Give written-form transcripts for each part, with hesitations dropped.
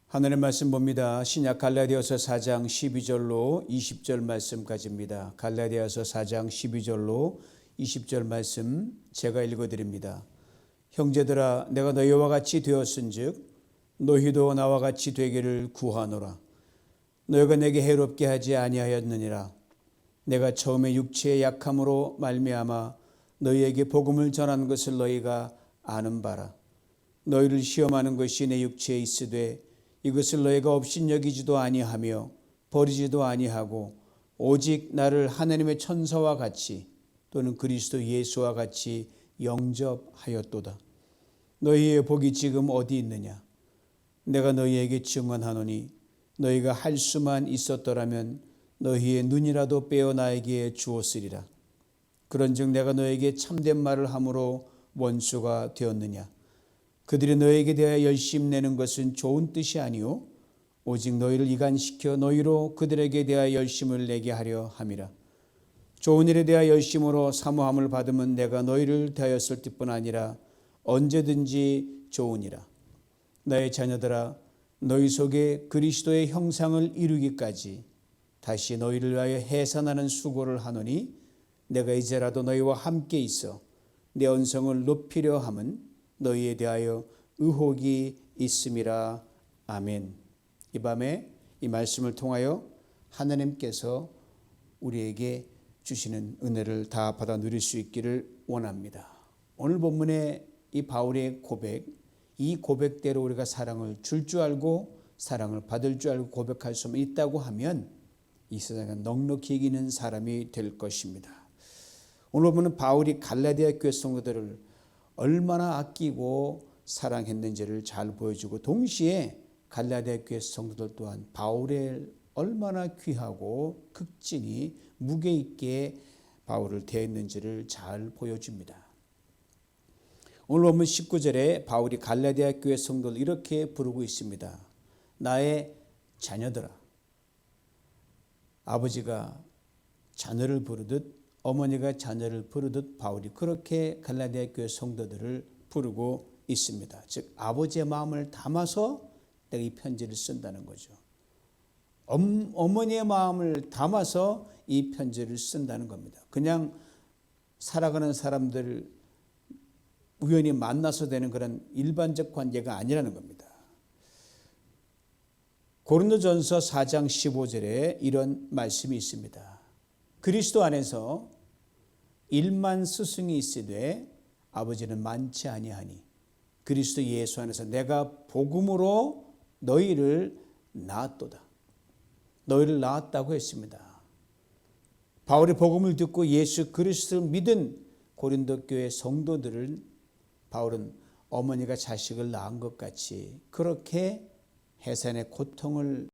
하늘의 말씀 봅니다. 신약 갈라디아서 4장 12절로 20절 말씀까지입니다. 갈라디아서 4장 12절로 20절 말씀 제가 읽어드립니다. 형제들아, 내가 너희와 같이 되었은즉 너희도 나와 같이 되기를 구하노라. 너희가 내게 해롭게 하지 아니하였느니라. 내가 처음에 육체의 약함으로 말미암아 너희에게 복음을 전한 것을 너희가 아는 바라. 너희를 시험하는 것이 내 육체에 있으되 이것을 너희가 업신여기지도 아니하며 버리지도 아니하고 오직 나를 하나님의 천사와 같이 또는 그리스도 예수와 같이 영접하였도다. 너희의 복이 지금 어디 있느냐? 내가 너희에게 증언하노니 너희가 할 수만 있었더라면 너희의 눈이라도 빼어 나에게 주었으리라. 그런즉 내가 너에게 참된 말을 함으로 원수가 되었느냐? 그들이 너에게 대하여 열심 내는 것은 좋은 뜻이 아니요 오직 너희를 이간시켜 너희로 그들에게 대하여 열심을 내게 하려 함이라. 좋은 일에 대하여 열심으로 사모함을 받으면 내가 너희를 대하였을 뿐 아니라 언제든지 좋으니라. 나의 자녀들아, 너희 속에 그리스도의 형상을 이루기까지 다시 너희를 위하여 해산하는 수고를 하노니 내가 이제라도 너희와 함께 있어 내 언성을 높이려 함은 너희에 대하여 의혹이 있음이라. 아멘. 이 밤에 이 말씀을 통하여 하나님께서 우리에게 주시는 은혜를 다 받아 누릴 수 있기를 원합니다. 오늘 본문의 이 바울의 고백, 이 고백대로 우리가 사랑을 줄 줄 알고 사랑을 받을 줄 알고 고백할 수 있다고 하면 이 세상은 넉넉히 이기는 사람이 될 것입니다. 오늘 보면 바울이 갈라디아 교회 성도들을 얼마나 아끼고 사랑했는지를 잘 보여주고 동시에 갈라디아 교회 성도들 또한 바울의 얼마나 귀하고 극진히 무게 있게 바울을 대했는지를 잘 보여줍니다. 오늘 보면 19절에 바울이 갈라디아 교회 성도를 이렇게 부르고 있습니다. 나의 자녀들아. 아버지가 자녀를 부르듯 어머니가 자녀를 부르듯 바울이 그렇게 갈라디아 교회 성도들을 부르고 있습니다. 즉 아버지의 마음을 담아서 내가 이 편지를 쓴다는 거죠. 어머니의 마음을 담아서 이 편지를 쓴다는 겁니다. 그냥 살아가는 사람들 우연히 만나서 되는 그런 일반적 관계가 아니라는 겁니다. 고린도전서 4장 15절에 이런 말씀이 있습니다. 그리스도 안에서 1만 스승이 있으되 아버지는 많지 아니하니 그리스도 예수 안에서 내가 복음으로 너희를 낳았도다. 너희를 낳았다고 했습니다. 바울이 복음을 듣고 예수 그리스도를 믿은 고린도 교회 성도들을 바울은 어머니가 자식을 낳은 것 같이 그렇게 해산의 고통을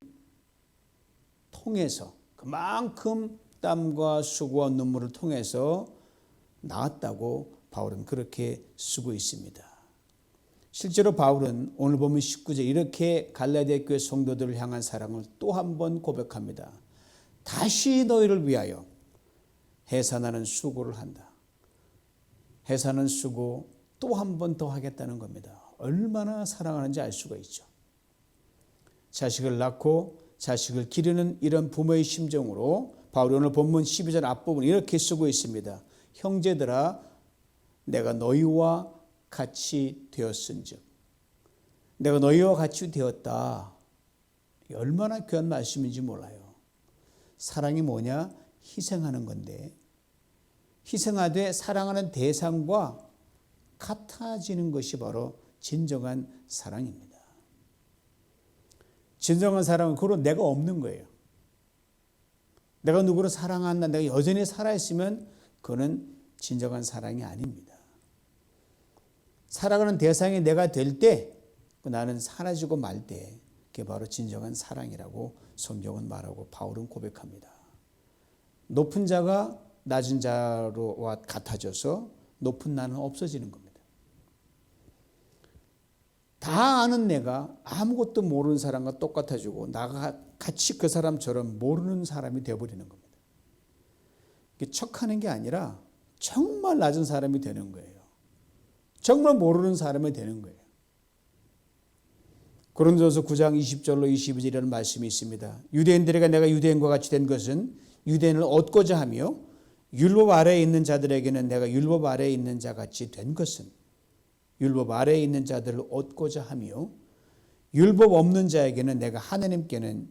통해서 그만큼 땀과 수고와 눈물을 통해서 낳았다고 바울은 그렇게 쓰고 있습니다. 실제로 바울은 오늘 보면 19절 이렇게 갈라디아 교회 성도들을 향한 사랑을 또 한 번 고백합니다. 다시 너희를 위하여 해산하는 수고를 한다. 해산하는 수고 또 한 번 더 하겠다는 겁니다. 얼마나 사랑하는지 알 수가 있죠. 자식을 낳고 자식을 기르는 이런 부모의 심정으로 바울이 오늘 본문 12절 앞부분 이렇게 쓰고 있습니다. 형제들아, 내가 너희와 같이 되었은즉. 내가 너희와 같이 되었다. 얼마나 귀한 말씀인지 몰라요. 사랑이 뭐냐? 희생하는 건데 희생하되 사랑하는 대상과 같아지는 것이 바로 진정한 사랑입니다. 진정한 사랑은 그로 내가 없는 거예요. 내가 누구를 사랑한다, 내가 여전히 살아있으면 그거는 진정한 사랑이 아닙니다. 살아가는 대상이 내가 될 때, 나는 사라지고 말 때, 그게 바로 진정한 사랑이라고 성경은 말하고 바울은 고백합니다. 높은 자가 낮은 자와 같아져서 높은 나는 없어지는 겁니다. 다 아는 내가 아무것도 모르는 사람과 똑같아지고 나가 같이 그 사람처럼 모르는 사람이 되어버리는 겁니다. 척하는 게 아니라 정말 낮은 사람이 되는 거예요. 정말 모르는 사람이 되는 거예요. 고린도서 9장 20절로 22절이라는 말씀이 있습니다. 유대인들에게 내가 유대인과 같이 된 것은 유대인을 얻고자 하며 율법 아래에 있는 자들에게는 내가 율법 아래에 있는 자 같이 된 것은 율법 아래에 있는 자들을 얻고자 하며 율법 없는 자에게는 내가 하나님께는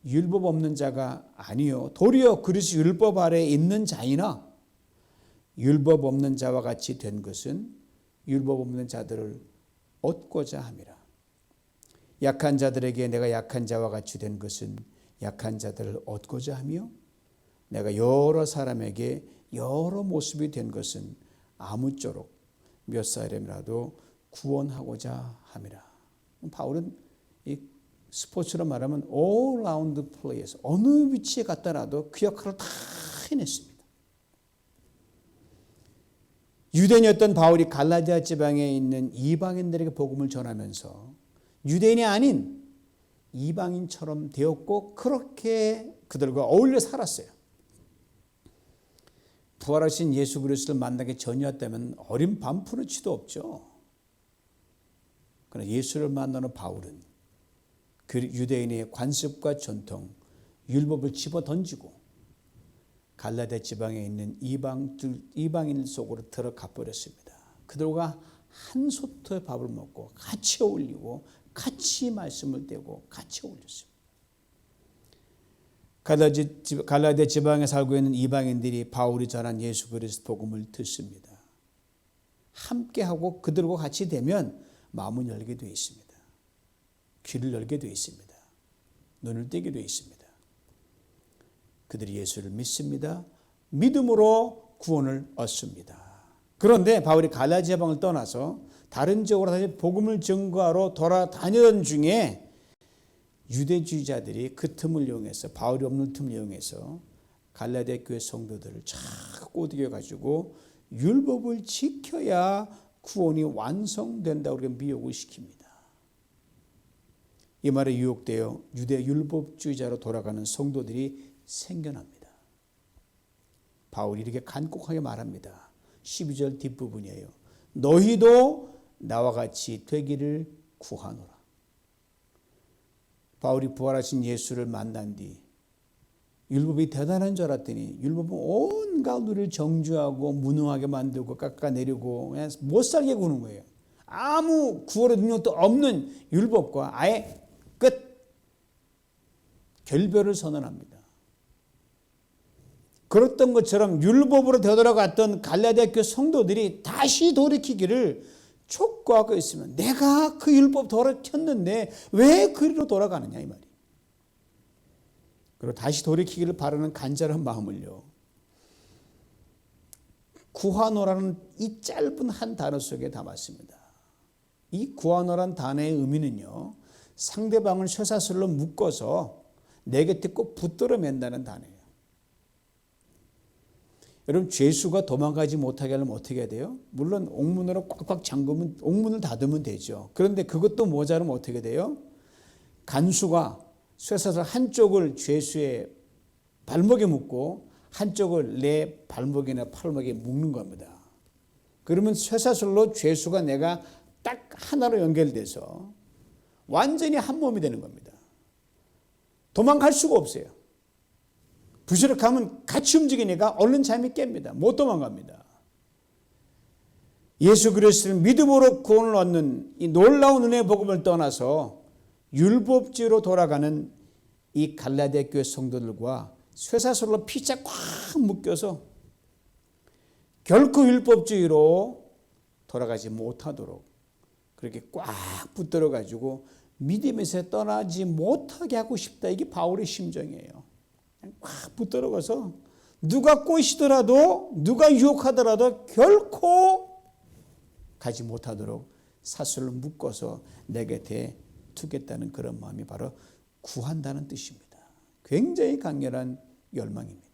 율법 없는 자가 아니요 도리어 그리스도 율법 아래에 있는 자이나 율법 없는 자와 같이 된 것은 율법 없는 자들을 얻고자 함이라. 약한 자들에게 내가 약한 자와 같이 된 것은 약한 자들을 얻고자 하며 내가 여러 사람에게 여러 모습이 된 것은 아무쪼록 몇 사람이라도 구원하고자 함이라. 바울은 이 스포츠로 말하면 all round players, 어느 위치에 갔더라도 그 역할을 다 해냈습니다. 유대인이었던 바울이 갈라디아 지방에 있는 이방인들에게 복음을 전하면서 유대인이 아닌 이방인처럼 되었고 그렇게 그들과 어울려 살았어요. 부활하신 예수 그리스도를 만나기 전이었다면 어린 반푼어치도 없죠. 그러나 예수를 만나는 바울은 그 유대인의 관습과 전통, 율법을 집어던지고 갈라디아 지방에 있는 이방인 속으로 들어가 버렸습니다. 그들과 한 솥의 밥을 먹고 같이 어울리고 같이 말씀을 떼고 같이 어울렸습니다. 갈라디아 지방에 살고 있는 이방인들이 바울이 전한 예수 그리스도 복음을 듣습니다. 함께하고 그들과 같이 되면 마음을 열게 되어 있습니다. 귀를 열게 되어 있습니다. 눈을 떼게 되어 있습니다. 그들이 예수를 믿습니다. 믿음으로 구원을 얻습니다. 그런데 바울이 갈라디아 지방을 떠나서 다른 지역으로 다시 복음을 전거하러 돌아다니던 중에 유대주의자들이 그 틈을 이용해서 바울이 없는 틈을 이용해서 갈라디아 교회 성도들을 착 꼬드겨 가지고 율법을 지켜야 구원이 완성된다고 그렇게 미혹을 시킵니다. 이 말에 유혹되어 유대 율법주의자로 돌아가는 성도들이 생겨납니다. 바울이 이렇게 간곡하게 말합니다. 12절 뒷부분이에요. 너희도 나와 같이 되기를 구하노라. 바울이 부활하신 예수를 만난 뒤 율법이 대단한 줄 알았더니 율법은 온갖 우리를 정죄하고 무능하게 만들고 깎아내리고 그냥 못 살게 구는 거예요. 아무 구원의 능력도 없는 율법과 아예 끝 결별을 선언합니다. 그랬던 것처럼 율법으로 되돌아갔던 갈라디아 교회 성도들이 다시 돌이키기를 촉구하고 있으면 내가 그 율법 돌이켰는데 왜 그리로 돌아가느냐 이 말이에요. 그리고 다시 돌이키기를 바라는 간절한 마음을요. 구하노라는 이 짧은 한 단어 속에 담았습니다. 이 구하노라는 단어의 의미는요. 상대방을 쇠사슬로 묶어서 내 곁에 꼭 붙들어 맨다는 단어예요. 여러분 죄수가 도망가지 못하게 하려면 어떻게 해야 돼요? 물론 옥문으로 꽉꽉 잠그면 옥문을 닫으면 되죠. 그런데 그것도 모자르면 어떻게 돼요? 간수가 쇠사슬 한쪽을 죄수의 발목에 묶고 한쪽을 내 발목이나 팔목에 묶는 겁니다. 그러면 쇠사슬로 죄수가 내가 딱 하나로 연결돼서 완전히 한 몸이 되는 겁니다. 도망갈 수가 없어요. 부스럭하면 같이 움직이니까 얼른 잠이 깹니다. 못 도망갑니다. 예수 그리스도를 믿음으로 구원을 얻는 이 놀라운 은혜의 복음을 떠나서 율법주의로 돌아가는 이 갈라디아 교회 성도들과 쇠사슬로 피자 꽉 묶여서 결코 율법주의로 돌아가지 못하도록 그렇게 꽉 붙들어 가지고 믿음에서 떠나지 못하게 하고 싶다. 이게 바울의 심정이에요. 꽉 붙들어가서 누가 꼬시더라도 누가 유혹하더라도 결코 가지 못하도록 사슬로 묶어서 내 곁에 두겠다는 그런 마음이 바로 구한다는 뜻입니다. 굉장히 강렬한 열망입니다.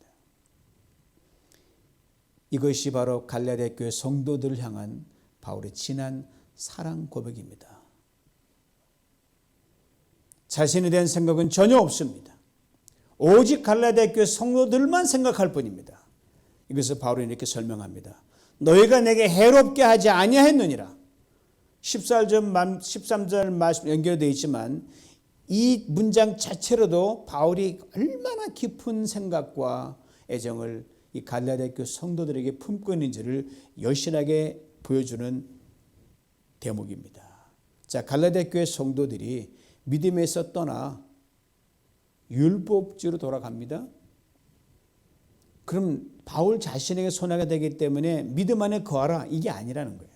이것이 바로 갈라디아 교회 성도들을 향한 바울의 진한 사랑 고백입니다. 자신에 대한 생각은 전혀 없습니다. 오직 갈라디아 교회 성도들만 생각할 뿐입니다. 이것을 바울은 이렇게 설명합니다. 너희가 내게 해롭게 하지 아니하였느니라. 13절 말씀 연결되어 있지만 이 문장 자체로도 바울이 얼마나 깊은 생각과 애정을 이 갈라디아 교회 성도들에게 품고 있는지를 여실하게 보여주는 대목입니다. 자, 갈라디아 교회 성도들이 믿음에서 떠나 율법주의로 돌아갑니다. 그럼 바울 자신에게 손해가 되기 때문에 믿음 안에 거하라, 이게 아니라는 거예요.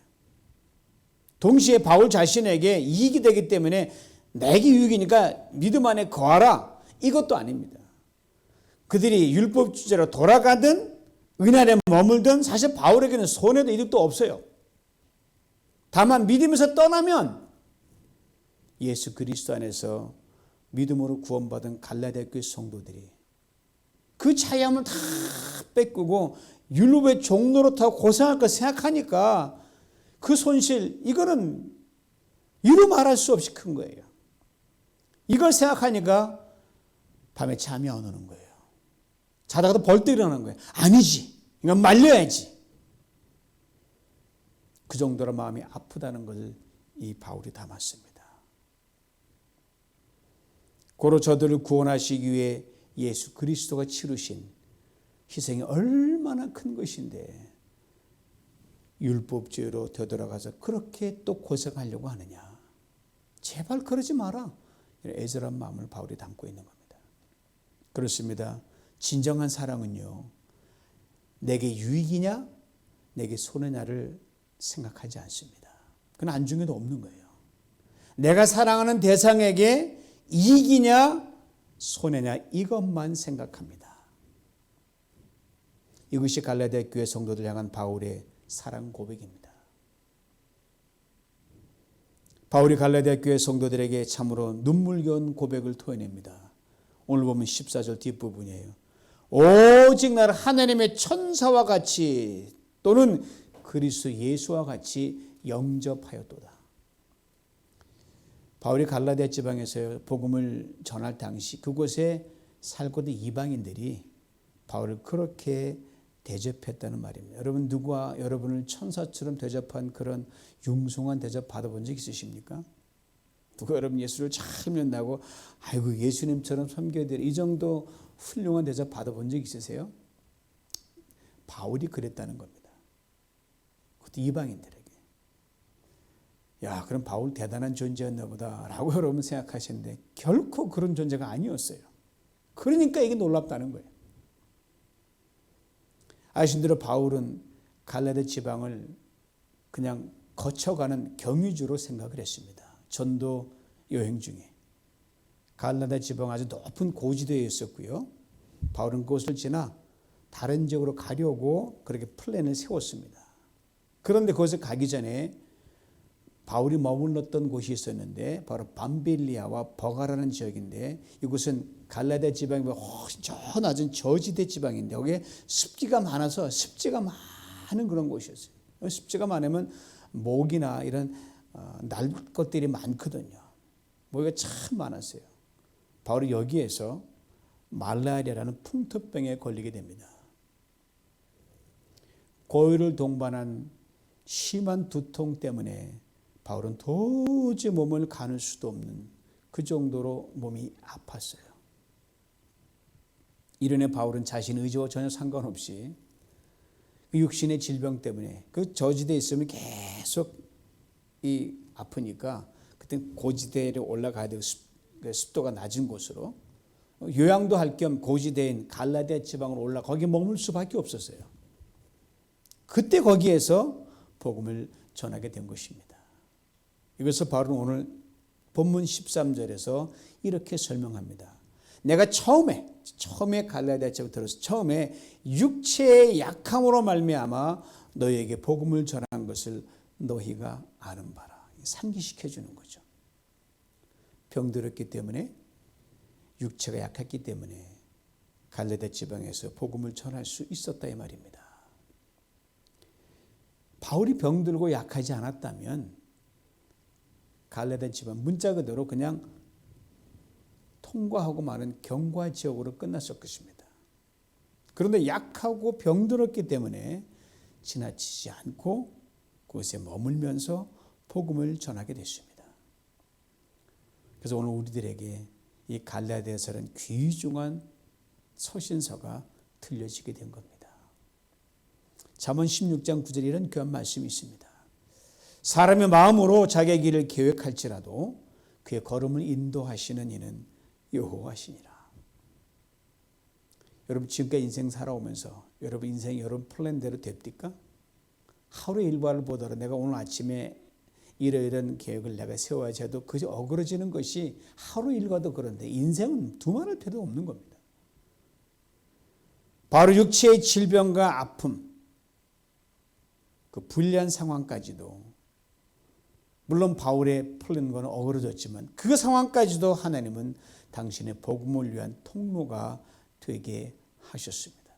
동시에 바울 자신에게 이익이 되기 때문에 내게 유익이니까 믿음 안에 거하라, 이것도 아닙니다. 그들이 율법주의로 돌아가든 은 안에 머물든 사실 바울에게는 손해도 이득도 없어요. 다만 믿음에서 떠나면 예수 그리스도 안에서 믿음으로 구원받은 갈라디아 교회 성도들이 그 차이함을 다 뺏기고 율법의 종로로 타고 고생할 거 생각하니까 그 손실, 이거는 이루 말할 수 없이 큰 거예요. 이걸 생각하니까 밤에 잠이 안 오는 거예요. 자다가도 벌떡 일어나는 거예요. 아니지, 이건 말려야지. 그 정도로 마음이 아프다는 것을 이 바울이 담았습니다. 고로 저들을 구원하시기 위해 예수 그리스도가 치르신 희생이 얼마나 큰 것인데 율법주의로 되돌아가서 그렇게 또 고생하려고 하느냐. 제발 그러지 마라. 이런 애절한 마음을 바울이 담고 있는 겁니다. 그렇습니다. 진정한 사랑은요, 내게 유익이냐 내게 손해냐를 생각하지 않습니다. 그건 안중에도 없는 거예요. 내가 사랑하는 대상에게 이익이냐 손해냐, 이것만 생각합니다. 이것이 갈라디아 교회 성도들 향한 바울의 사랑 고백입니다. 바울이 갈라디아 교회 성도들에게 참으로 눈물겨운 고백을 토해냅니다. 오늘 보면 14절 뒷부분이에요. 오직 나를 하나님의 천사와 같이 또는 그리스도 예수와 같이 영접하였도다. 바울이 갈라디아 지방에서 복음을 전할 당시 그곳에 살고 있는 이방인들이 바울을 그렇게 대접했다는 말입니다. 여러분, 누가 여러분을 천사처럼 대접한 그런 융숭한 대접 받아본 적 있으십니까? 누가 여러분 예수를 잘 믿는다고 아이고 예수님처럼 섬겨드려, 이 정도 훌륭한 대접 받아본 적 있으세요? 바울이 그랬다는 겁니다. 그것도 이방인들에게. 야, 그럼 바울 대단한 존재였나 보다라고 여러분 생각하시는데 결코 그런 존재가 아니었어요. 그러니까 이게 놀랍다는 거예요. 아신 대로 바울은 갈라디아 지방을 그냥 거쳐가는 경유지로 생각을 했습니다. 전도 여행 중에 갈라디아 지방 아주 높은 고지대에 있었고요. 바울은 그곳을 지나 다른 지역으로 가려고 그렇게 플랜을 세웠습니다. 그런데 그곳에 가기 전에 바울이 머물렀던 곳이 있었는데 바로 밤빌리아와 버가라는 지역인데 이곳은 갈라디아 지방보다 훨씬 저 낮은 저지대 지방인데 거기에 습기가 많아서 습지가 많은 그런 곳이었어요. 습지가 많으면 모기나 이런 날 것들이 많거든요. 모기가 참 많았어요. 바울이 여기에서 말라리아라는 풍토병에 걸리게 됩니다. 고열을 동반한 심한 두통 때문에 바울은 도저히 몸을 가눌 수도 없는 그 정도로 몸이 아팠어요. 이른에 바울은 자신 의지와 전혀 상관없이 그 육신의 질병 때문에 그 저지대에 있으면 계속 아프니까 그때 고지대로 올라가야 되고 습도가 낮은 곳으로 요양도 할 겸 고지대인 갈라디아 지방으로 올라 거기 머물 수밖에 없었어요. 그때 거기에서 복음을 전하게 된 것입니다. 이것을 바울은 오늘 본문 13절에서 이렇게 설명합니다. 내가 처음에 갈라디아 지역을 들어서 처음에 육체의 약함으로 말미암아 너희에게 복음을 전한 것을 너희가 아는 바라. 상기시켜 주는 거죠. 병들었기 때문에 육체가 약했기 때문에 갈라디아 지방에서 복음을 전할 수 있었다 이 말입니다. 바울이 병들고 약하지 않았다면 갈라디아 지방 문자 그대로 그냥 통과하고 마는 경과 지역으로 끝났을 것입니다. 그런데 약하고 병들었기 때문에 지나치지 않고 그곳에 머물면서 복음을 전하게 됐습니다. 그래서 오늘 우리들에게 이 갈라디아서는 귀중한 서신서가 들려지게 된 겁니다. 잠언 16장 9절에 이런 귀한 말씀이 있습니다. 사람의 마음으로 자기의 길을 계획할지라도 그의 걸음을 인도하시는 이는 여호와시니라. 여러분 지금까지 인생 살아오면서 여러분 인생이 여러분 플랜대로 됩니까? 하루 일과를 보더라도 내가 오늘 아침에 이런 계획을 내가 세워야지 해도 그저 어그러지는 것이 하루 일과도 그런데 인생은 두말할 필요도 없는 겁니다. 바로 육체의 질병과 아픔, 그 불리한 상황까지도 물론 바울의 풀린 것은 어그러졌지만 그 상황까지도 하나님은 당신의 복음을 위한 통로가 되게 하셨습니다.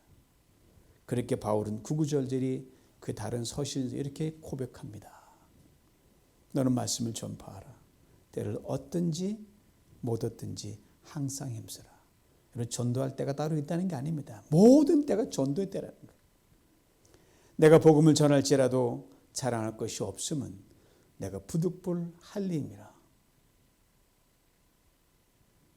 그렇게 바울은 구구절절히 그 다른 서신에서 이렇게 고백합니다. 너는 말씀을 전파하라. 때를 얻든지 못 얻든지 항상 힘쓰라. 여러분 전도할 때가 따로 있다는 게 아닙니다. 모든 때가 전도의 때라는 거예요. 내가 복음을 전할지라도 자랑할 것이 없으면 내가 부득불 할림이라.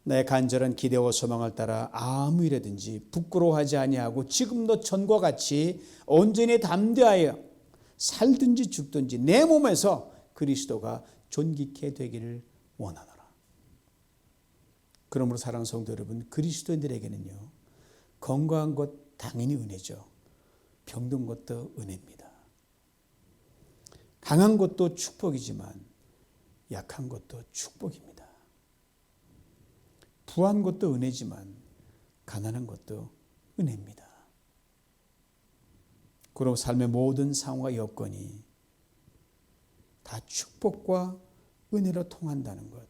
나의 간절한 기대와 소망을 따라 아무 일이든지 부끄러워하지 아니하고 지금도 전과 같이 온전히 담대하여 살든지 죽든지 내 몸에서 그리스도가 존귀케 되기를 원하노라. 그러므로 사랑하는 성도 여러분, 그리스도인들에게는요, 건강한 것 당연히 은혜죠. 병든 것도 은혜입니다. 강한 것도 축복이지만 약한 것도 축복입니다. 부한 것도 은혜지만 가난한 것도 은혜입니다. 그럼 삶의 모든 상황과 여건이 다 축복과 은혜로 통한다는 것,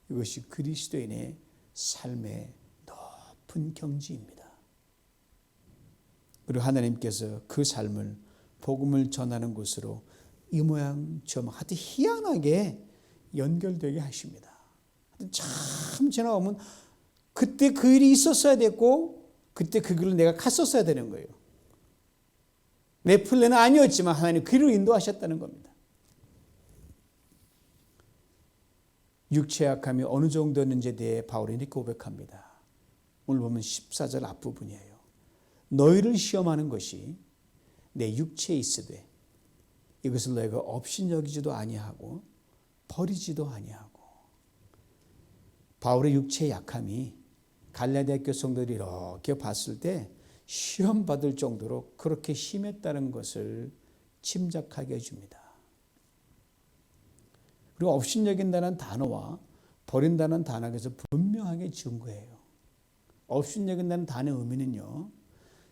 이것이 그리스도인의 삶의 높은 경지입니다. 그리고 하나님께서 그 삶을 복음을 전하는 곳으로 이 모양 저 모양 하여튼 희한하게 연결되게 하십니다. 참 지나가면 그때 그 일이 있었어야 됐고 그때 그 길을 내가 갔었어야 되는 거예요. 내 플랜은 아니었지만 하나님 그 길을 인도하셨다는 겁니다. 육체의 약함이 어느 정도였는지에 대해 바울이 이렇게 고백합니다. 오늘 보면 14절 앞부분이에요. 너희를 시험하는 것이 내 육체에 있으되 이것을 너희가 업신여기지도 아니하고 버리지도 아니하고. 바울의 육체의 약함이 갈라디아 교회 성도들이 이렇게 봤을 때 시험 받을 정도로 그렇게 심했다는 것을 짐작하게 해줍니다. 그리고 업신여긴다는 단어와 버린다는 단어에서 분명하게 증거해요. 업신여긴다는 단어의 의미는요,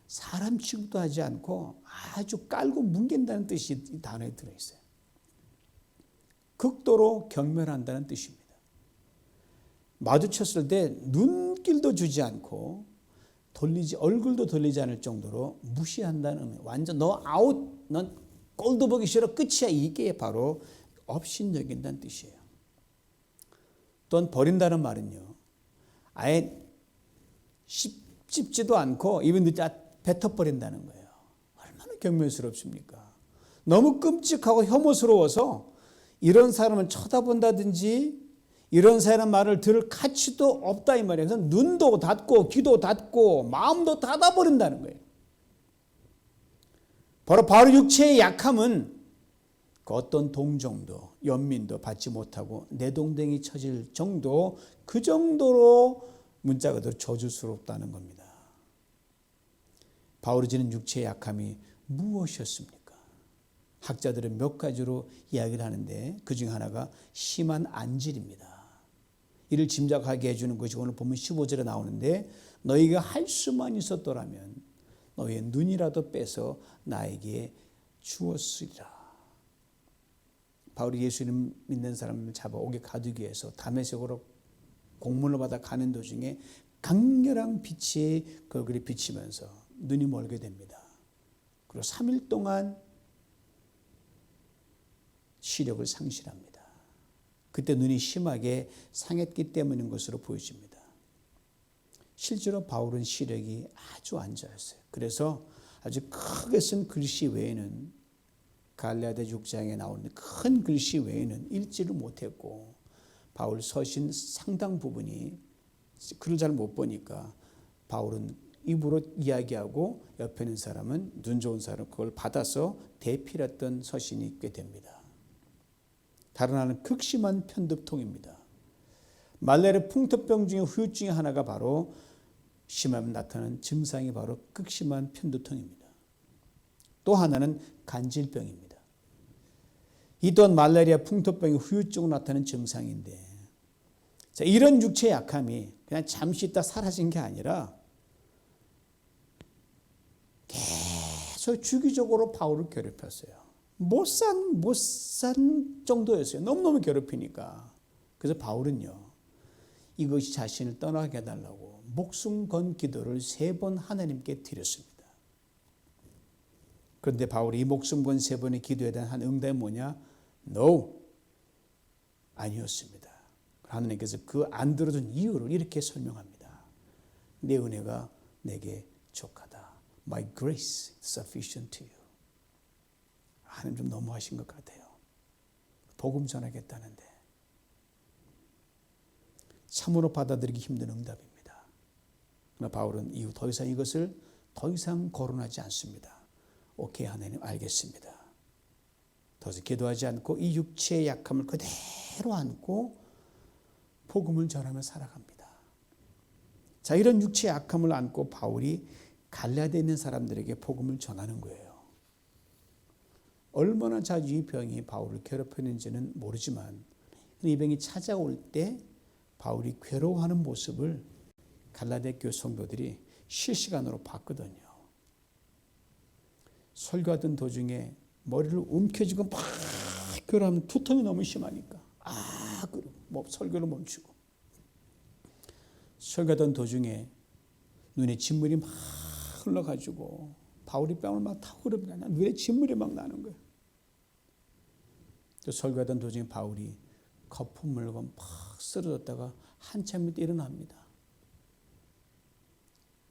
사람 취급도 하지 않고 아주 깔고 뭉갠다는 뜻이 이 단어에 들어있어요. 극도로 경멸한다는 뜻입니다. 마주쳤을 때 눈길도 주지 않고 얼굴도 돌리지 않을 정도로 무시한다는 의미. 완전 너 아웃, 넌 꼴도 보기 싫어, 끝이야. 이게 바로 업신여긴다는 뜻이에요. 또한 버린다는 말은요, 아예 씹지도 않고 입에 넣지 뱉어버린다는 거예요. 얼마나 경멸스럽습니까? 너무 끔찍하고 혐오스러워서 이런 사람을 쳐다본다든지 이런 사람 말을 들을 가치도 없다 이 말이에요. 그래서 눈도 닫고 귀도 닫고 마음도 닫아버린다는 거예요. 바로 육체의 약함은 그 어떤 동정도 연민도 받지 못하고 내동댕이 쳐질 정도, 그 정도로 문자가 더 저주스럽다는 겁니다. 바울이 지닌 육체의 약함이 무엇이었습니까? 학자들은 몇 가지로 이야기를 하는데 그 중 하나가 심한 안질입니다. 이를 짐작하게 해주는 것이 오늘 보면 15절에 나오는데 너희가 할 수만 있었더라면 너희의 눈이라도 빼서 나에게 주었으리라. 바울이 예수님 믿는 사람을 잡아 옥에 가두기 위해서 다메섹으로 공문을 받아 가는 도중에 강렬한 빛이 그 얼굴에 비치면서 눈이 멀게 됩니다. 그리고 3일 동안 시력을 상실합니다. 그때 눈이 심하게 상했기 때문인 것으로 보여집니다. 실제로 바울은 시력이 아주 안 좋았어요. 그래서 아주 크게 쓴 글씨 외에는 갈라디아 6장에 나오는 큰 글씨 외에는 읽지를 못했고 바울 서신 상당 부분이 글을 잘 못 보니까 바울은 입으로 이야기하고 옆에 있는 사람은 눈 좋은 사람 그걸 받아서 대필했던 서신이 있게 됩니다. 다른 하나는 극심한 편두통입니다. 말라리아 풍토병 중에 후유증의 하나가 바로 심하면 나타나는 증상이 바로 극심한 편두통입니다. 또 하나는 간질병입니다. 이 또한 말라리아 풍토병의 후유증으로 나타나는 증상인데 자, 이런 육체의 약함이 그냥 잠시 있다 사라진 게 아니라 계속 주기적으로 바울을 괴롭혔어요. 못 산 정도였어요. 너무너무 괴롭히니까. 그래서 바울은요, 이것이 자신을 떠나게 해달라고 목숨 건 기도를 3번 하나님께 드렸습니다. 그런데 바울이 이 목숨 건 3번의 기도에 대한 한 응답이 뭐냐? No, 아니었습니다. 하나님께서 그 안 들어준 이유를 이렇게 설명합니다. 내 은혜가 내게 족하다. My grace is sufficient to you. 하나님 좀 너무하신 것 같아요. 복음 전하겠다는데 참으로 받아들이기 힘든 응답입니다. 그러나 바울은 이후 더 이상 이것을 더 이상 거론하지 않습니다. 오케이 하나님 알겠습니다. 더 이상 기도하지 않고 이 육체의 약함을 그대로 안고 복음을 전하며 살아갑니다. 자, 이런 육체의 약함을 안고 바울이 갈라디아에 있는 사람들에게 복음을 전하는 거예요. 얼마나 자주 이 병이 바울을 괴롭혔는지는 모르지만 이 병이 찾아올 때 바울이 괴로워하는 모습을 갈라디아 교회 성도들이 실시간으로 봤거든요. 설교하던 도중에 머리를 움켜쥐고 막 괴로워하면 두통이 너무 심하니까 그리고 설교를 멈추고 설교하던 도중에 눈에 진물이 막 흘러가지고 바울이 뺨을 막 타고 그러면 눈에 진물이 막 나는 거예요. 또 설교하던 도중에 바울이 거품 물고 막 쓰러졌다가 한참 있다 일어납니다.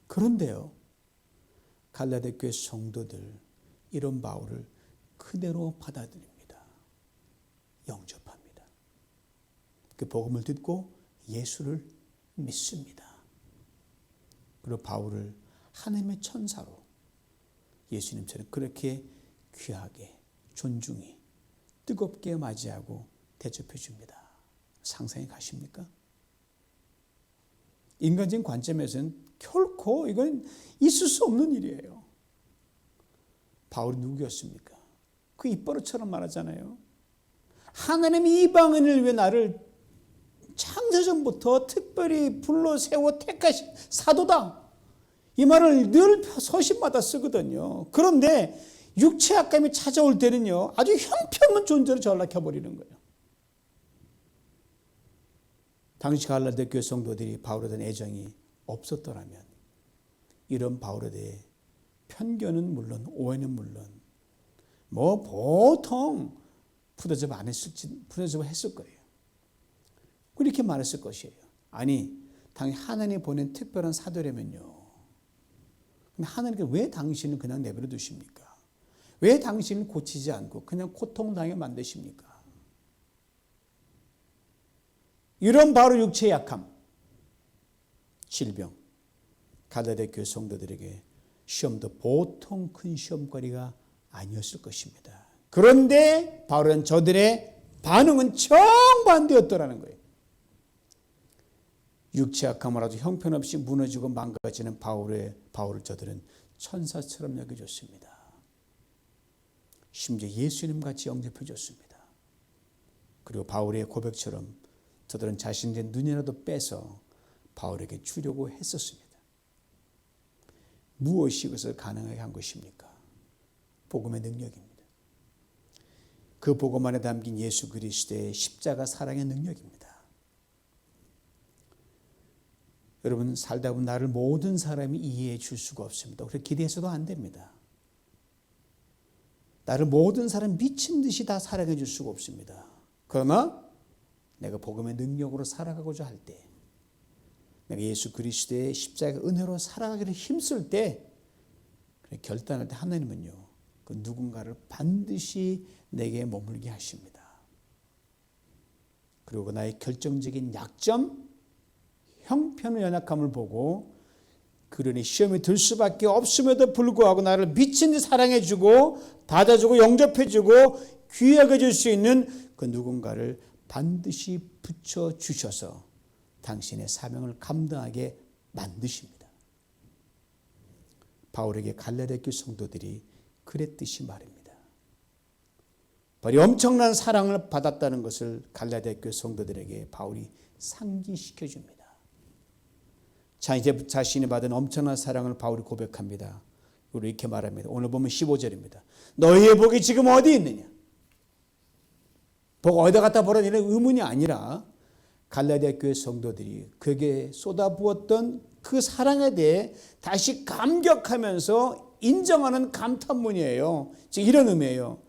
그런데요, 갈라디아 교회 성도들 이런 바울을 그대로 받아들입니다. 영접합니다. 그 복음을 듣고 예수를 믿습니다. 그리고 바울을 하나님의 천사로 예수님처럼 그렇게 귀하게 존중히 뜨겁게 맞이하고 대접해 줍니다. 상상이 가십니까? 인간적인 관점에서는 결코 이건 있을 수 없는 일이에요. 바울이 누구였습니까? 그 입버릇처럼 말하잖아요. 하나님이 이방인을 위해 나를 창세전부터 특별히 불러 세워 택하신 사도다. 이 말을 늘 서신마다 쓰거든요. 그런데 육체 약함이 찾아올 때는요, 아주 형편없는 존재로 전락해버리는 거예요. 당시 갈라디아 교회 성도들이 바울에 대한 애정이 없었더라면 이런 바울에 대해 편견은 물론 오해는 물론 보통 푸대접 안 했을지 푸대접 했을 거예요. 그렇게 말했을 것이에요. 아니, 당연히 하나님이 보낸 특별한 사도라면요. 근데 하나님께서 왜 당신을 그냥 내버려 두십니까? 왜 당신을 고치지 않고 그냥 고통당하게 만드십니까? 이런 바로 육체의 약함, 질병, 갈라디아 교회 성도들에게 시험도 보통 큰 시험거리가 아니었을 것입니다. 그런데 바울은 저들의 반응은 정반대였더라는 거예요. 육체 약함을 아주 형편없이 무너지고 망가지는 바울을 저들은 천사처럼 여겨줬습니다. 심지어 예수님같이 영접해 줬습니다. 그리고 바울의 고백처럼 저들은 자신들의 눈이라도 빼서 바울에게 주려고 했었습니다. 무엇이 그것을 가능하게 한 것입니까? 복음의 능력입니다. 그 복음 안에 담긴 예수 그리스도의 십자가 사랑의 능력입니다. 여러분, 살다 보면 나를 모든 사람이 이해해 줄 수가 없습니다. 그렇게 기대해서도 안 됩니다. 나를 모든 사람 미친 듯이 다 사랑해 줄 수가 없습니다. 그러나 내가 복음의 능력으로 살아가고자 할 때, 내가 예수 그리스도의 십자가 은혜로 살아가기를 힘쓸 때, 결단할 때 하나님은요, 그 누군가를 반드시 내게 머물게 하십니다. 그리고 나의 결정적인 약점, 형편의 연약함을 보고 그러니 시험이 들 수밖에 없음에도 불구하고 나를 미친 듯이 사랑해주고 받아주고 영접해주고 귀하게 줄 수 있는 그 누군가를 반드시 붙여주셔서 당신의 사명을 감당하게 만드십니다. 바울에게 갈라디아 교회 성도들이 그랬듯이 말입니다. 바울이 엄청난 사랑을 받았다는 것을 갈라디아 교회 성도들에게 바울이 상기시켜 줍니다. 자, 이제 자신이 받은 엄청난 사랑을 바울이 고백합니다. 그리고 이렇게 말합니다. 오늘 보면 15절입니다. 너희의 복이 지금 어디 있느냐? 복 어디다 갖다 버려? 이런 의문이 아니라 갈라디아 교회 성도들이 그에게 쏟아부었던 그 사랑에 대해 다시 감격하면서 인정하는 감탄문이에요. 즉 이런 의미예요.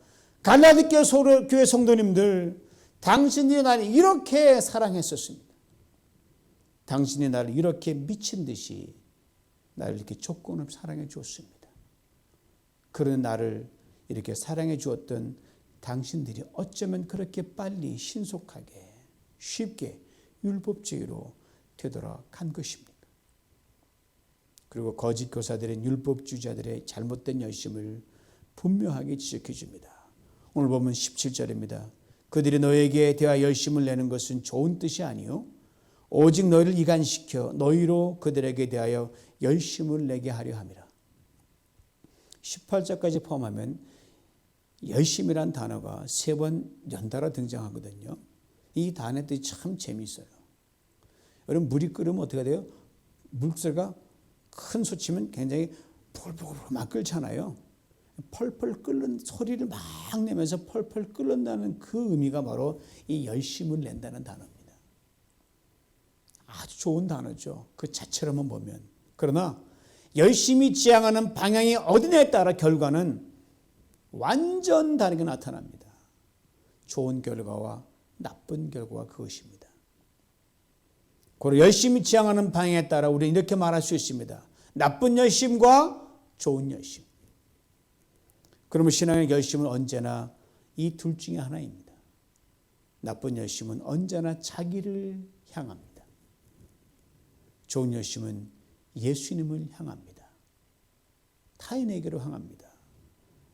갈라디아 교회 성도님들, 당신이 나를 이렇게 사랑했었습니다. 당신이 나를 이렇게 미친 듯이 나를 이렇게 조건 없이 사랑해 주었습니다. 그런 나를 이렇게 사랑해 주었던 당신들이 어쩌면 그렇게 빨리 신속하게 쉽게 율법주의로 되돌아간 것입니까? 그리고 거짓 교사들의 율법주의자들의 잘못된 열심을 분명하게 지적해 줍니다. 오늘 보면 17절입니다. 그들이 너에게 대하여 열심을 내는 것은 좋은 뜻이 아니요 오직 너희를 이간시켜 너희로 그들에게 대하여 열심을 내게 하려 함이라. 18절까지 포함하면 열심이란 단어가 3번 연달아 등장하거든요. 이 단어의 뜻이 참 재미있어요. 여러분 물이 끓으면 어떻게 돼요? 물소리가 큰 솥이면 굉장히 펄펄 막 끓잖아요. 펄펄 끓는 소리를 막 내면서 펄펄 끓는다는 그 의미가 바로 이 열심을 낸다는 단어입니다. 아주 좋은 단어죠. 그 자체로만 보면. 그러나 열심히 지향하는 방향이 어디냐에 따라 결과는 완전 다르게 나타납니다. 좋은 결과와 나쁜 결과가 그것입니다. 그리고 열심히 지향하는 방향에 따라 우리는 이렇게 말할 수 있습니다. 나쁜 열심과 좋은 열심. 그러면 신앙의 열심은 언제나 이 둘 중에 하나입니다. 나쁜 열심은 언제나 자기를 향합니다. 좋은 열심은 예수님을 향합니다. 타인에게로 향합니다.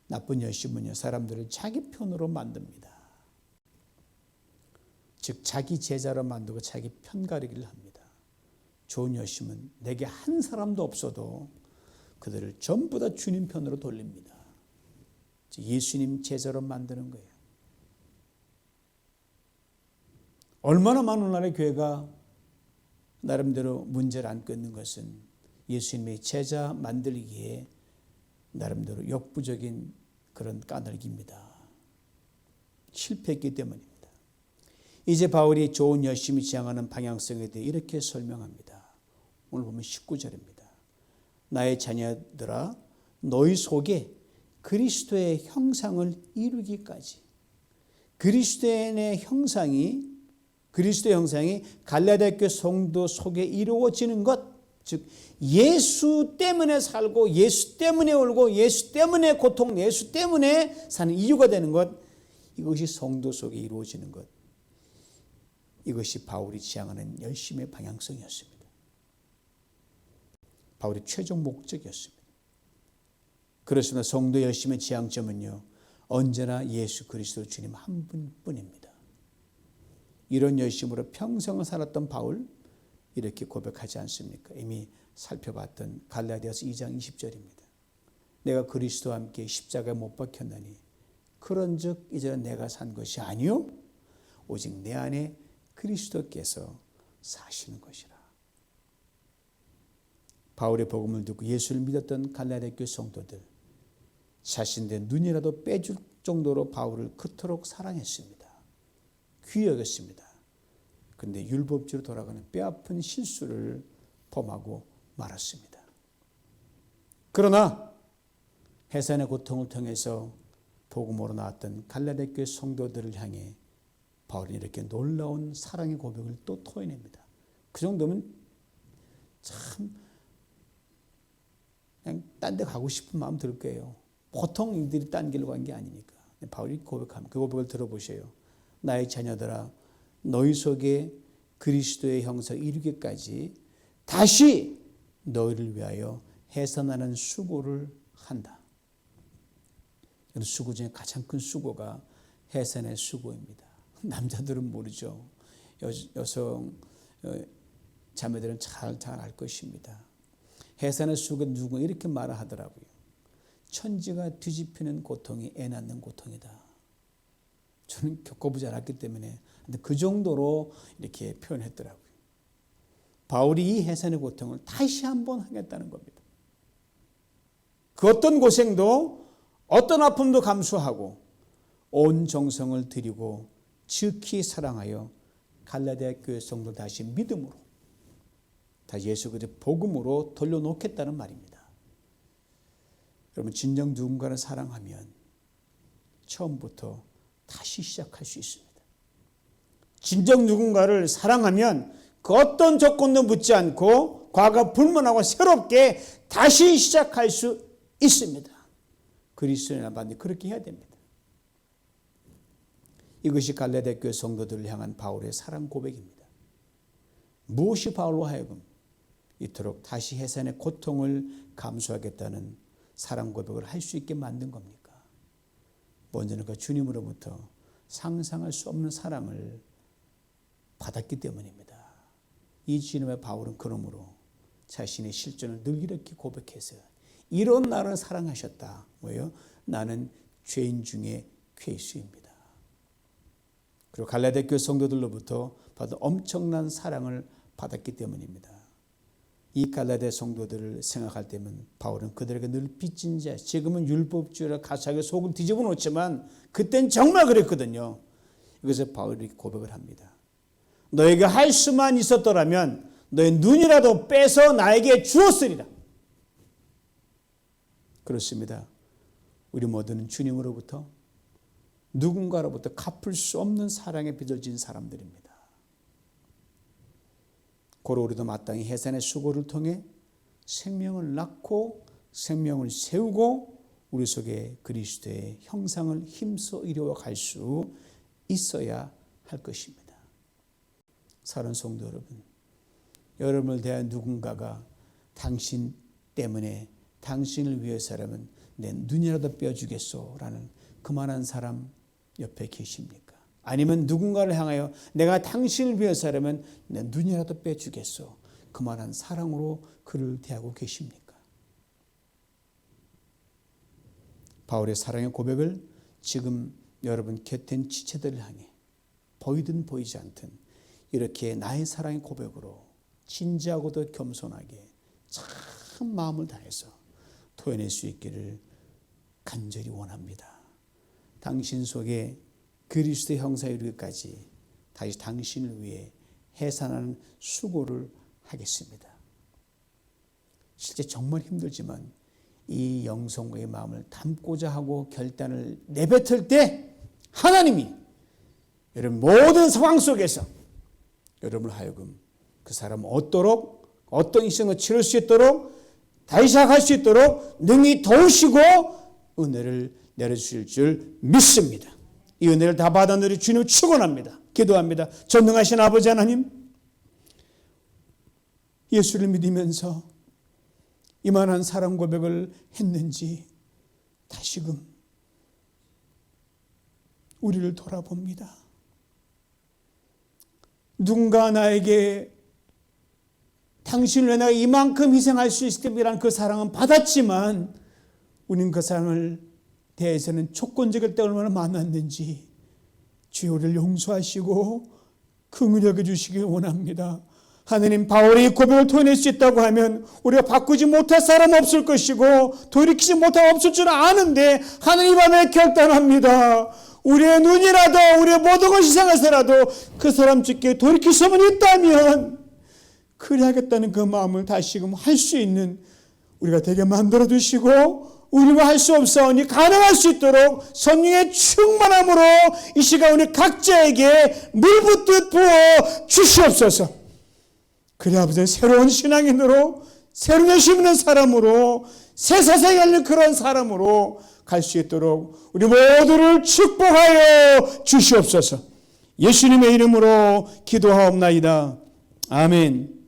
나쁜 열심은요, 사람들을 자기 편으로 만듭니다. 즉 자기 제자로 만들고 자기 편가르기를 합니다. 좋은 열심은 내게 한 사람도 없어도 그들을 전부 다 주님 편으로 돌립니다. 즉 예수님 제자로 만드는 거예요. 얼마나 많은 나라의 교회가 나름대로 문제를 안고 있는 것은 예수님의 제자 만들기에 나름대로 역부족인 그런 까닭입니다. 실패했기 때문입니다. 이제 바울이 좋은 열심히 지향하는 방향성에 대해 이렇게 설명합니다. 오늘 보면 19절입니다. 나의 자녀들아 너희 속에 그리스도의 형상을 이루기까지 그리스도의 형상이 갈라디아 교회 성도 속에 이루어지는 것, 즉 예수 때문에 살고 예수 때문에 울고 예수 때문에 고통, 예수 때문에 사는 이유가 되는 것, 이것이 성도 속에 이루어지는 것, 이것이 바울이 지향하는 열심의 방향성이었습니다. 바울의 최종 목적이었습니다. 그렇습니다. 성도 열심의 지향점은요, 언제나 예수 그리스도 주님 한 분뿐입니다. 이런 열심으로 평생을 살았던 바울, 이렇게 고백하지 않습니까? 이미 살펴봤던 갈라디아서 2장 20절입니다. 내가 그리스도와 함께 십자가에 못 박혔나니 그런즉 이제는 내가 산 것이 아니요 오직 내 안에 그리스도께서 사시는 것이라. 바울의 복음을 듣고 예수를 믿었던 갈라디아 교회 성도들, 자신들의 눈이라도 빼줄 정도로 바울을 그토록 사랑했습니다. 귀히 여겼습니다. 그런데 율법주의로 돌아가는 뼈아픈 실수를 범하고 말았습니다. 그러나 해산의 고통을 통해서 복음으로 나왔던 갈라디아 교회 성도들을 향해 바울이 이렇게 놀라운 사랑의 고백을 또 토해냅니다. 그 정도면 참 그냥 딴 데 가고 싶은 마음 들 거예요. 보통 이들이 딴 길로 간 게 아니니까. 바울이 고백합니다. 그 고백을 들어보세요. 나의 자녀들아, 너희 속에 그리스도의 형상 이루기까지 다시 너희를 위하여 해산하는 수고를 한다. 수고 중에 가장 큰 수고가 해산의 수고입니다. 남자들은 모르죠. 여성 자매들은 잘 알 것입니다. 해산의 수고 누군가 이렇게 말을 하더라고요. 천지가 뒤집히는 고통이 애 낳는 고통이다. 저는 겪어보지 않았기 때문에 근데 그 정도로 이렇게 표현했더라고요. 바울이 이 해산의 고통을 다시 한번 하겠다는 겁니다. 그 어떤 고생도 어떤 아픔도 감수하고 온 정성을 들이고 지극히 사랑하여 갈라디아 교회 성도를 다시 믿음으로 다시 예수 그리스도의 복음으로 돌려놓겠다는 말입니다. 여러분, 진정 누군가를 사랑하면 처음부터 다시 시작할 수 있습니다. 진정 누군가를 사랑하면 그 어떤 조건도 묻지 않고 과거 불문하고 새롭게 다시 시작할 수 있습니다. 그리스도인이나 반드시 그렇게 해야 됩니다. 이것이 갈라디아 교회 성도들을 향한 바울의 사랑 고백입니다. 무엇이 바울로 하여금 이토록 다시 해산의 고통을 감수하겠다는 사랑 고백을 할 수 있게 만든 겁니까? 먼저는 그 주님으로부터 상상할 수 없는 사랑을 받았기 때문입니다. 이 주님의 바울은 그러므로 자신의 실존을 늘 이렇게 고백해서 이런 나를 사랑하셨다. 뭐예요? 나는 죄인 중에 괴수입니다. 그리고 갈라디아 교회 성도들로부터 받은 엄청난 사랑을 받았기 때문입니다. 이 갈라디아 성도들을 생각할 때면 바울은 그들에게 늘 빚진 자, 지금은 율법주의라 가사하게 속을 뒤집어 놓지만 그땐 정말 그랬거든요. 이것을 바울이 고백을 합니다. 너에게 할 수만 있었더라면 너의 눈이라도 빼서 나에게 주었으리라. 그렇습니다. 우리 모두는 주님으로부터 누군가로부터 갚을 수 없는 사랑에 빚을 진 사람들입니다. 고로 우리도 마땅히 해산의 수고를 통해 생명을 낳고 생명을 세우고 우리 속에 그리스도의 형상을 힘써 이루어갈 수 있어야 할 것입니다. 사랑하는 성도 여러분, 여러분을 대한 누군가가 당신 때문에 당신을 위해서라면 내 눈이라도 빼주겠소라는 그만한 사람 옆에 계십니까? 아니면 누군가를 향하여 내가 당신을 위해서라면 내 눈이라도 빼주겠소, 그만한 사랑으로 그를 대하고 계십니까? 바울의 사랑의 고백을 지금 여러분 곁에 있는 지체들을 향해 보이든 보이지 않든 이렇게 나의 사랑의 고백으로 진지하고도 겸손하게 참 마음을 다해서 토해낼 수 있기를 간절히 원합니다. 당신 속에 그리스도의 형상에 이르기까지 다시 당신을 위해 해산하는 수고를 하겠습니다. 실제 정말 힘들지만 이 영성과의 마음을 담고자 하고 결단을 내뱉을 때 하나님이 여러분 모든 상황 속에서 여러분을 하여금 그 사람 어떤 희생을 치를 수 있도록 다시 시작할 수 있도록 능히 도우시고 은혜를 내려주실 줄 믿습니다. 이 은혜를 다 받은 우리 주님을 축원합니다. 기도합니다. 전능하신 아버지 하나님, 예수를 믿으면서 이만한 사랑 고백을 했는지 다시금 우리를 돌아봅니다. 누군가 나에게 당신을 위해 내가 이만큼 희생할 수 있음이란 그 사랑은 받았지만 우리는 그 사랑을 대해서는 조건적일 때 얼마나 많았는지 주여 우리를 용서하시고 긍휼히 여겨주시기 원합니다. 하나님, 바울이 고백을 토해낼 수 있다고 하면 우리가 바꾸지 못할 사람 없을 것이고 돌이키지 못할 없을 줄 아는데 하나님 앞에 결단합니다. 우리의 눈이라도 우리의 모든 걸 희생해서라도 그 사람 주께 돌이킬 수만 있다면 그래야겠다는 그 마음을 다시금 할 수 있는 우리가 되게 만들어 주시고 우리가 할 수 없사오니 가능할 수 있도록 성령의 충만함으로 이 시간 우리 각자에게 물붓듯 부어 주시옵소서. 그래 아버지, 새로운 신앙인으로 새로운 열심 있는 사람으로 새 세상에 열린 그런 사람으로 갈 수 있도록 우리 모두를 축복하여 주시옵소서. 예수님의 이름으로 기도하옵나이다. 아멘.